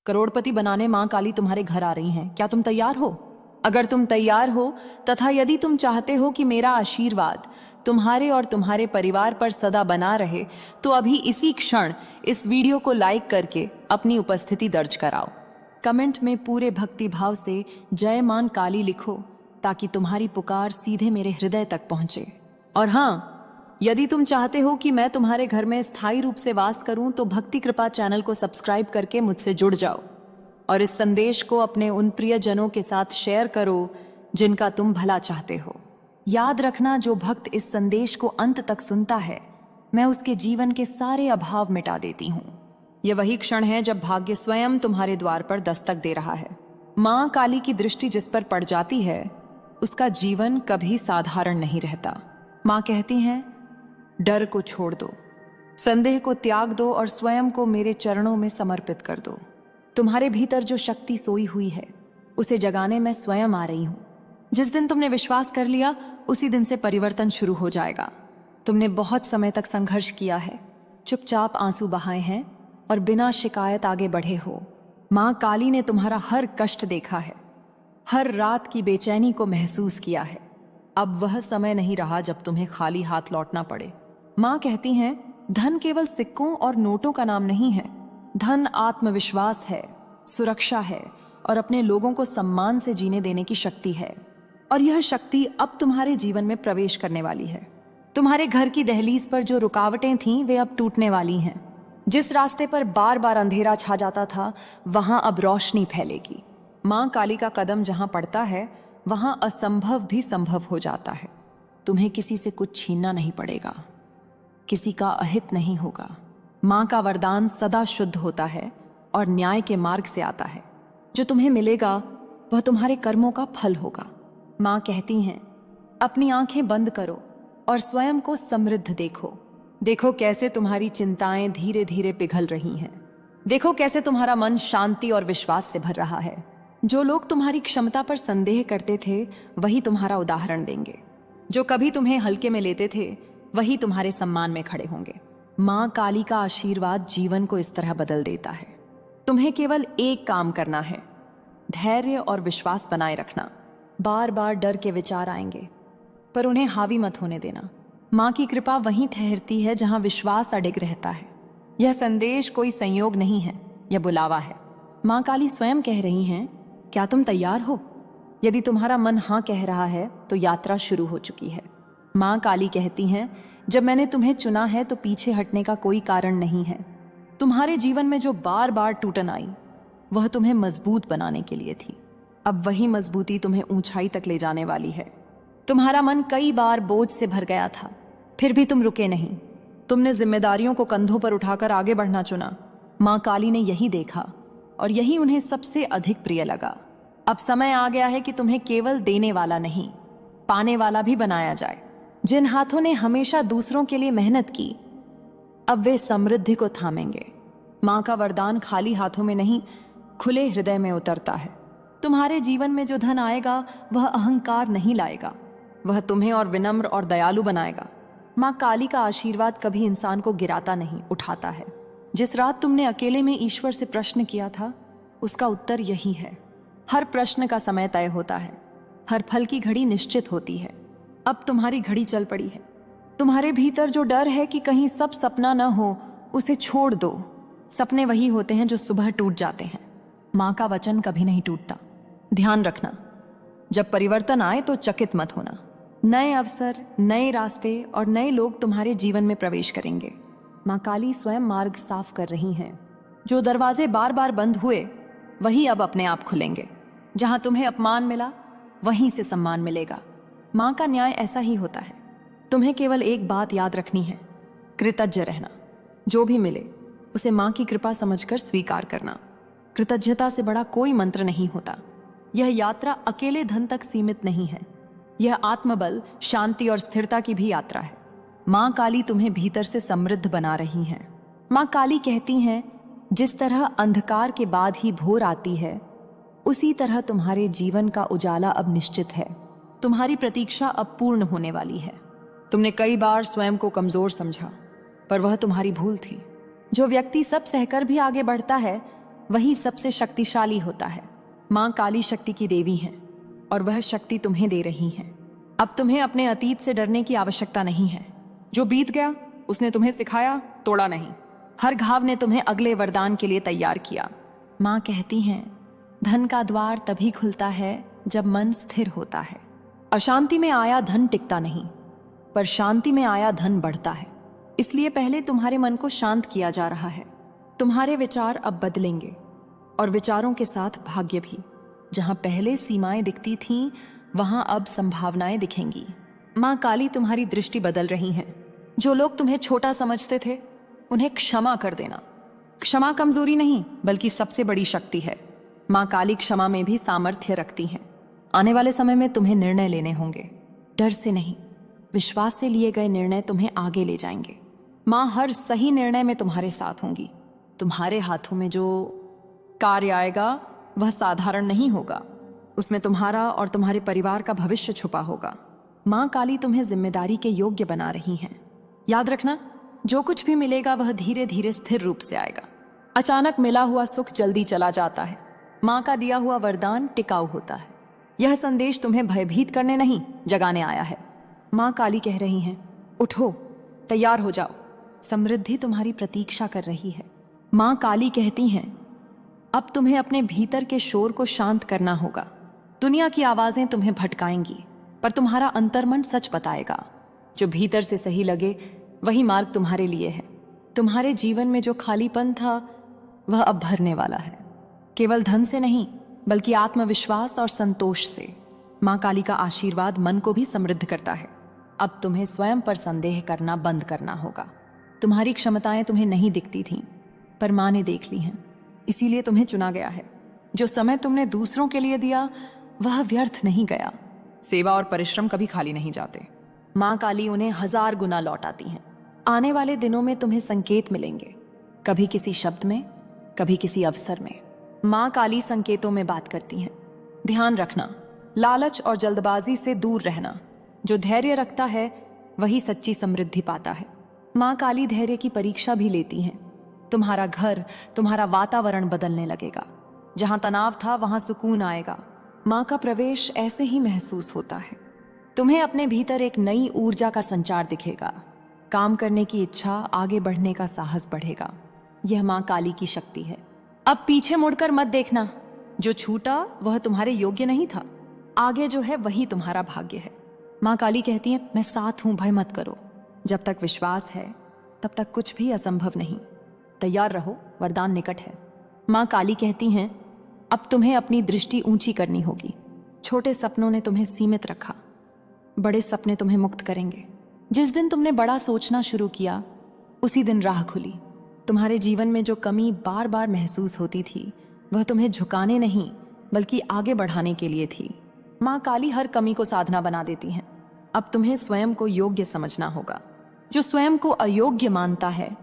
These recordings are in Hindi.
करोड़पति बनाने मां काली तुम्हारे घर आ रही हैं। क्या तुम तैयार हो? अगर तुम तैयार हो तथा यदि तुम चाहते हो कि मेरा आशीर्वाद तुम्हारे और तुम्हारे परिवार पर सदा बना रहे, तो अभी इसी क्षण इस वीडियो को लाइक करके अपनी उपस्थिति दर्ज कराओ। कमेंट में पूरे भक्ति भाव से जय मां काली लिखो ताकि तुम्हारी पुकार सीधे मेरे हृदय तक पहुंचे। और हाँ, यदि तुम चाहते हो कि मैं तुम्हारे घर में स्थायी रूप से वास करूं, तो भक्ति कृपा चैनल को सब्सक्राइब करके मुझसे जुड़ जाओ और इस संदेश को अपने उन प्रियजनों के साथ शेयर करो जिनका तुम भला चाहते हो। याद रखना, जो भक्त इस संदेश को अंत तक सुनता है, मैं उसके जीवन के सारे अभाव मिटा देती हूँ। यह वही क्षण है जब भाग्य स्वयं तुम्हारे द्वार पर दस्तक दे रहा है। मां काली की दृष्टि जिस पर पड़ जाती है, उसका जीवन कभी साधारण नहीं रहता। मां कहती हैं, डर को छोड़ दो, संदेह को त्याग दो और स्वयं को मेरे चरणों में समर्पित कर दो। तुम्हारे भीतर जो शक्ति सोई हुई है, उसे जगाने मैं स्वयं आ रही हूं। जिस दिन तुमने विश्वास कर लिया, उसी दिन से परिवर्तन शुरू हो जाएगा। तुमने बहुत समय तक संघर्ष किया है, चुपचाप आंसू बहाए हैं और बिना शिकायत आगे बढ़े हो। मां काली ने तुम्हारा हर कष्ट देखा है, हर रात की बेचैनी को महसूस किया है। अब वह समय नहीं रहा जब तुम्हें खाली हाथ लौटना पड़े। मां कहती हैं, धन केवल सिक्कों और नोटों का नाम नहीं है। धन आत्मविश्वास है, सुरक्षा है और अपने लोगों को सम्मान से जीने देने की शक्ति है। और यह शक्ति अब तुम्हारे जीवन में प्रवेश करने वाली है। तुम्हारे घर की दहलीज पर जो रुकावटें थीं, वे अब टूटने वाली हैं। जिस रास्ते पर बार बार अंधेरा छा जाता था, वहां अब रोशनी फैलेगी। मां काली का कदम जहां पड़ता है, वहां असंभव भी संभव हो जाता है। तुम्हें किसी से कुछ छीनना नहीं पड़ेगा, किसी का अहित नहीं होगा। मां का वरदान सदा शुद्ध होता है और न्याय के मार्ग से आता है। जो तुम्हें मिलेगा वह तुम्हारे कर्मों का फल होगा। मां कहती हैं, अपनी आंखें बंद करो और स्वयं को समृद्ध देखो। देखो कैसे तुम्हारी चिंताएं धीरे धीरे पिघल रही हैं। देखो कैसे तुम्हारा मन शांति और विश्वास से भर रहा है। जो लोग तुम्हारी क्षमता पर संदेह करते थे, वही तुम्हारा उदाहरण देंगे। जो कभी तुम्हें हल्के में लेते थे, वही तुम्हारे सम्मान में खड़े होंगे। मां काली का आशीर्वाद जीवन को इस तरह बदल देता है। तुम्हें केवल एक काम करना है, धैर्य और विश्वास बनाए रखना। बार बार डर के विचार आएंगे, पर उन्हें हावी मत होने देना। मां की कृपा वहीं ठहरती है जहां विश्वास अडिग रहता है। यह संदेश कोई संयोग नहीं है, यह बुलावा है। मां काली स्वयं कह रही हैं, क्या तुम तैयार हो? यदि तुम्हारा मन हाँ कह रहा है, तो यात्रा शुरू हो चुकी है। मां काली कहती हैं, जब मैंने तुम्हें चुना है तो पीछे हटने का कोई कारण नहीं है। तुम्हारे जीवन में जो बार बार टूटन आई, वह तुम्हें मजबूत बनाने के लिए थी। अब वही मजबूती तुम्हें ऊंचाई तक ले जाने वाली है। तुम्हारा मन कई बार बोझ से भर गया था, फिर भी तुम रुके नहीं। तुमने जिम्मेदारियों को कंधों पर उठाकर आगे बढ़ना चुना। मां काली ने यही देखा और यही उन्हें सबसे अधिक प्रिय लगा। अब समय आ गया है कि तुम्हें केवल देने वाला नहीं, पाने वाला भी बनाया जाए। जिन हाथों ने हमेशा दूसरों के लिए मेहनत की, अब वे समृद्धि को थामेंगे। मां का वरदान खाली हाथों में नहीं, खुले हृदय में उतरता है। तुम्हारे जीवन में जो धन आएगा, वह अहंकार नहीं लाएगा, वह तुम्हें और विनम्र और दयालु बनाएगा। मां काली का आशीर्वाद कभी इंसान को गिराता नहीं, उठाता है। जिस रात तुमने अकेले में ईश्वर से प्रश्न किया था, उसका उत्तर यही है। हर प्रश्न का समय तय होता है, हर फल की घड़ी निश्चित होती है। अब तुम्हारी घड़ी चल पड़ी है। तुम्हारे भीतर जो डर है कि कहीं सब सपना न हो, उसे छोड़ दो। सपने वही होते हैं जो सुबह टूट जाते हैं। मां का वचन कभी नहीं टूटता। ध्यान रखना, जब परिवर्तन आए तो चकित मत होना। नए अवसर, नए रास्ते और नए लोग तुम्हारे जीवन में प्रवेश करेंगे। मां काली स्वयं मार्ग साफ कर रही हैं। जो दरवाजे बार बार बंद हुए, वही अब अपने आप खुलेंगे। जहां तुम्हें अपमान मिला, वहीं से सम्मान मिलेगा। मां का न्याय ऐसा ही होता है। तुम्हें केवल एक बात याद रखनी है, कृतज्ञ रहना। जो भी मिले उसे मां की कृपा समझकर स्वीकार करना। कृतज्ञता से बड़ा कोई मंत्र नहीं होता। यह यात्रा अकेले धन तक सीमित नहीं है, यह आत्मबल, शांति और स्थिरता की भी यात्रा है। मां काली तुम्हें भीतर से समृद्ध बना रही हैं। मां काली कहती हैं, जिस तरह अंधकार के बाद ही भोर आती है, उसी तरह तुम्हारे जीवन का उजाला अब निश्चित है। तुम्हारी प्रतीक्षा अब पूर्ण होने वाली है। तुमने कई बार स्वयं को कमजोर समझा, पर वह तुम्हारी भूल थी। जो व्यक्ति सब सहकर भी आगे बढ़ता है, वही सबसे शक्तिशाली होता है। माँ काली शक्ति की देवी हैं और वह शक्ति तुम्हें दे रही है। अब तुम्हें अपने अतीत से डरने की आवश्यकता नहीं है। जो बीत गया उसने तुम्हें सिखाया, तोड़ा नहीं। हर घाव ने तुम्हें अगले वरदान के लिए तैयार किया। माँ कहती हैं, धन का द्वार तभी खुलता है जब मन स्थिर होता है। अशांति में आया धन टिकता नहीं, पर शांति में आया धन बढ़ता है। इसलिए पहले तुम्हारे मन को शांत किया जा रहा है। तुम्हारे विचार अब बदलेंगे और विचारों के साथ भाग्य भी। जहां पहले सीमाएं दिखती थीं, वहां अब संभावनाएं दिखेंगी। माँ काली तुम्हारी दृष्टि बदल रही हैं। जो लोग तुम्हें छोटा समझते थे, उन्हें क्षमा कर देना। क्षमा कमजोरी नहीं, बल्कि सबसे बड़ी शक्ति है। माँ काली क्षमा में भी सामर्थ्य रखती हैं। आने वाले समय में तुम्हें निर्णय लेने होंगे। डर से नहीं, विश्वास से लिए गए निर्णय तुम्हें आगे ले जाएंगे। माँ हर सही निर्णय में तुम्हारे साथ होंगी। तुम्हारे हाथों में जो कार्य आएगा वह साधारण नहीं होगा। उसमें तुम्हारा और तुम्हारे परिवार का भविष्य छुपा होगा। माँ काली तुम्हें जिम्मेदारी के योग्य बना रही हैं। याद रखना, जो कुछ भी मिलेगा वह धीरे धीरे स्थिर रूप से आएगा। अचानक मिला हुआ सुख जल्दी चला जाता है। माँ का दिया हुआ वरदान टिकाऊ होता है। यह संदेश तुम्हें भयभीत करने नहीं, जगाने आया है। माँ काली कह रही हैं, उठो, तैयार हो जाओ। समृद्धि तुम्हारी प्रतीक्षा कर रही है। माँ काली कहती हैं, अब तुम्हें अपने भीतर के शोर को शांत करना होगा। दुनिया की आवाजें तुम्हें भटकाएंगी, पर तुम्हारा अंतर्मन सच बताएगा। जो भीतर से सही लगे वही मार्ग तुम्हारे लिए है। तुम्हारे जीवन में जो खालीपन था वह अब भरने वाला है। केवल धन से नहीं, बल्कि आत्मविश्वास और संतोष से। माँ काली का आशीर्वाद मन को भी समृद्ध करता है। अब तुम्हें स्वयं पर संदेह करना बंद करना होगा। तुम्हारी क्षमताएं तुम्हें नहीं दिखती थीं, पर माँ ने देख ली हैं, इसीलिए तुम्हें चुना गया है। जो समय तुमने दूसरों के लिए दिया वह व्यर्थ नहीं गया। सेवा और परिश्रम कभी खाली नहीं जाते। माँ काली उन्हें 1000 गुना लौटाती हैं। आने वाले दिनों में तुम्हें संकेत मिलेंगे, कभी किसी शब्द में, कभी किसी अवसर में। माँ काली संकेतों में बात करती हैं। ध्यान रखना, लालच और जल्दबाजी से दूर रहना। जो धैर्य रखता है वही सच्ची समृद्धि पाता है। माँ काली धैर्य की परीक्षा भी लेती हैं। तुम्हारा घर, तुम्हारा वातावरण बदलने लगेगा। जहां तनाव था वहां सुकून आएगा। माँ का प्रवेश ऐसे ही महसूस होता है। तुम्हें अपने भीतर एक नई ऊर्जा का संचार दिखेगा। काम करने की इच्छा, आगे बढ़ने का साहस बढ़ेगा। यह माँ काली की शक्ति है। अब पीछे मुड़कर मत देखना। जो छूटा वह तुम्हारे योग्य नहीं था। आगे जो है वही तुम्हारा भाग्य है। माँ काली कहती है, मैं साथ हूं, भय मत करो। जब तक विश्वास है तब तक कुछ भी असंभव नहीं। तैयार रहो, वरदान निकट है। माँ काली कहती हैं, अब तुम्हें अपनी दृष्टि ऊंची करनी होगी। छोटे सपनों ने तुम्हें सीमित रखा, बड़े सपने तुम्हें मुक्त करेंगे। जिस दिन तुमने बड़ा सोचना शुरू किया, उसी दिन राह खुली। तुम्हारे जीवन में जो कमी बार बार महसूस होती थी, वह तुम्हें झुकाने नहीं, बल्कि आगे बढ़ाने के लिए थी। माँ काली हर कमी को साधना बना देती हैं। अब तुम्हें स्वयं को योग्य समझना होगा। जो स्वयं को अयोग्य मानता है,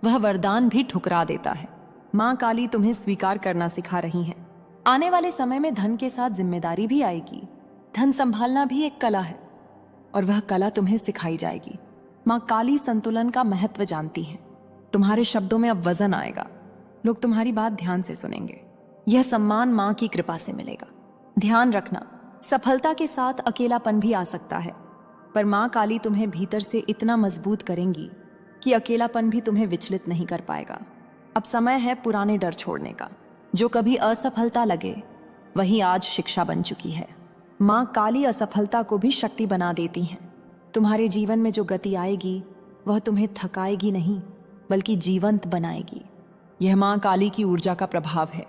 वह वरदान भी ठुकरा देता है। माँ काली तुम्हें स्वीकार करना सिखा रही हैं। आने वाले समय में धन के साथ जिम्मेदारी भी आएगी। धन संभालना भी एक कला है, और वह कला तुम्हें सिखाई जाएगी। माँ काली संतुलन का महत्व जानती हैं। तुम्हारे शब्दों में अब वजन आएगा। लोग तुम्हारी बात ध्यान से सुनेंगे। यह सम्मान माँ की कृपा से मिलेगा। ध्यान रखना, सफलता के साथ अकेलापन भी आ सकता है, पर माँ काली तुम्हें भीतर से इतना मजबूत करेंगी कि अकेलापन भी तुम्हें विचलित नहीं कर पाएगा। अब समय है पुराने डर छोड़ने का। जो कभी असफलता लगे, वही आज शिक्षा बन चुकी है। माँ काली असफलता को भी शक्ति बना देती हैं। तुम्हारे जीवन में जो गति आएगी, वह तुम्हें थकाएगी नहीं, बल्कि जीवंत बनाएगी। यह माँ काली की ऊर्जा का प्रभाव है।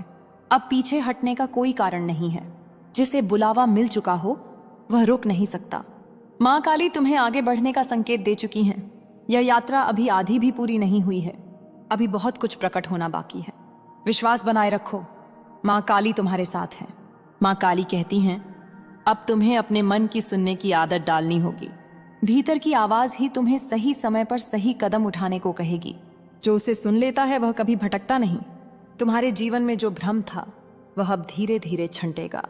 अब पीछे हटने का कोई कारण नहीं है। जिसे बुलावा मिल चुका हो, वह रुक नहीं सकता। माँ काली तुम्हें आगे बढ़ने का संकेत दे चुकी हैं। यह यात्रा अभी आधी भी पूरी नहीं हुई है। अभी बहुत कुछ प्रकट होना बाकी है। विश्वास बनाए रखो, माँ काली तुम्हारे साथ हैं। माँ काली कहती हैं, अब तुम्हें अपने मन की सुनने की आदत डालनी होगी। भीतर की आवाज ही तुम्हें सही समय पर सही कदम उठाने को कहेगी। जो उसे सुन लेता है वह कभी भटकता नहीं। तुम्हारे जीवन में जो भ्रम था, वह अब धीरे धीरे छंटेगा।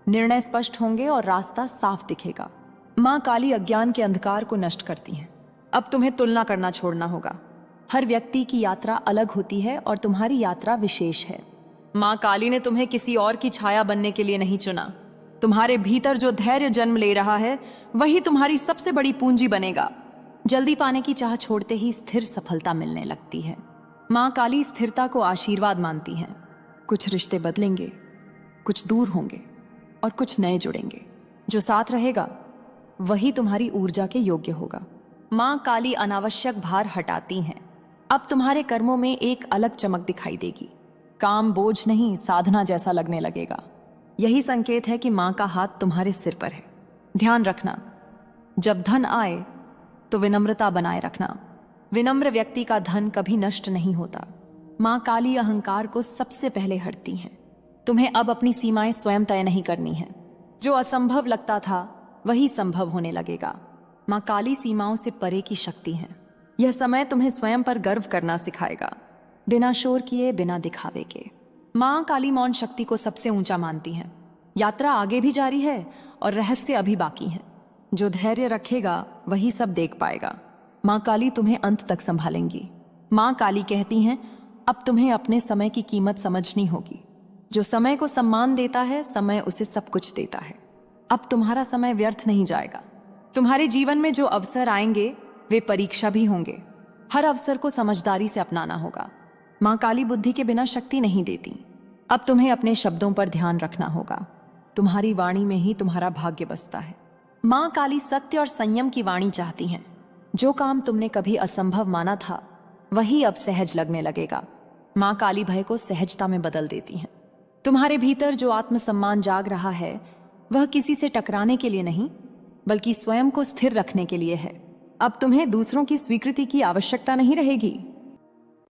निर्णय स्पष्ट होंगे और रास्ता साफ दिखेगा। माँ काली अज्ञान के अंधकार को नष्ट करती हैं। अब तुम्हें तुलना करना छोड़ना होगा। हर व्यक्ति की यात्रा अलग होती है और तुम्हारी यात्रा विशेष है। माँ काली ने तुम्हें किसी और की छाया बनने के लिए नहीं चुना। तुम्हारे भीतर जो धैर्य जन्म ले रहा है वही तुम्हारी सबसे बड़ी पूंजी बनेगा। जल्दी पाने की चाह छोड़ते ही स्थिर सफलता मिलने लगती है। माँ काली स्थिरता को आशीर्वाद मानती हैं। कुछ रिश्ते बदलेंगे, कुछ दूर होंगे और कुछ नए जुड़ेंगे। जो साथ रहेगा वही तुम्हारी ऊर्जा के योग्य होगा। माँ काली अनावश्यक भार हटाती हैं। अब तुम्हारे कर्मों में एक अलग चमक दिखाई देगी। काम बोझ नहीं, साधना जैसा लगने लगेगा। यही संकेत है कि माँ का हाथ तुम्हारे सिर पर है। ध्यान रखना, जब धन आए तो विनम्रता बनाए रखना। विनम्र व्यक्ति का धन कभी नष्ट नहीं होता। माँ काली अहंकार को सबसे पहले हरती हैं। तुम्हें अब अपनी सीमाएं स्वयं तय नहीं करनी है। जो असंभव लगता था वही संभव होने लगेगा। माँ काली सीमाओं से परे की शक्ति है। यह समय तुम्हें स्वयं पर गर्व करना सिखाएगा, बिना शोर किए, बिना दिखावे के। माँ काली मौन शक्ति को सबसे ऊंचा मानती हैं। यात्रा आगे भी जारी है और रहस्य अभी बाकी हैं। जो धैर्य रखेगा वही सब देख पाएगा। माँ काली तुम्हें अंत तक संभालेंगी। माँ काली कहती हैं, अब तुम्हें अपने समय की कीमत समझनी होगी। जो समय को सम्मान देता है, समय उसे सब कुछ देता है। अब तुम्हारा समय व्यर्थ नहीं जाएगा। तुम्हारे जीवन में जो अवसर आएंगे वे परीक्षा भी होंगे। हर अवसर को समझदारी से अपनाना होगा। माँ काली बुद्धि के बिना शक्ति नहीं देती। अब तुम्हें अपने शब्दों पर ध्यान रखना होगा। तुम्हारी वाणी में ही तुम्हारा भाग्य बसता है। माँ काली सत्य और संयम की वाणी चाहती हैं। जो काम तुमने कभी असंभव माना था वही अब सहज लगने लगेगा। माँ काली भय को सहजता में बदल देती हैं। तुम्हारे भीतर जो आत्मसम्मान जाग रहा है वह किसी से टकराने के लिए नहीं, बल्कि स्वयं को स्थिर रखने के लिए है। अब तुम्हें दूसरों की स्वीकृति की आवश्यकता नहीं रहेगी।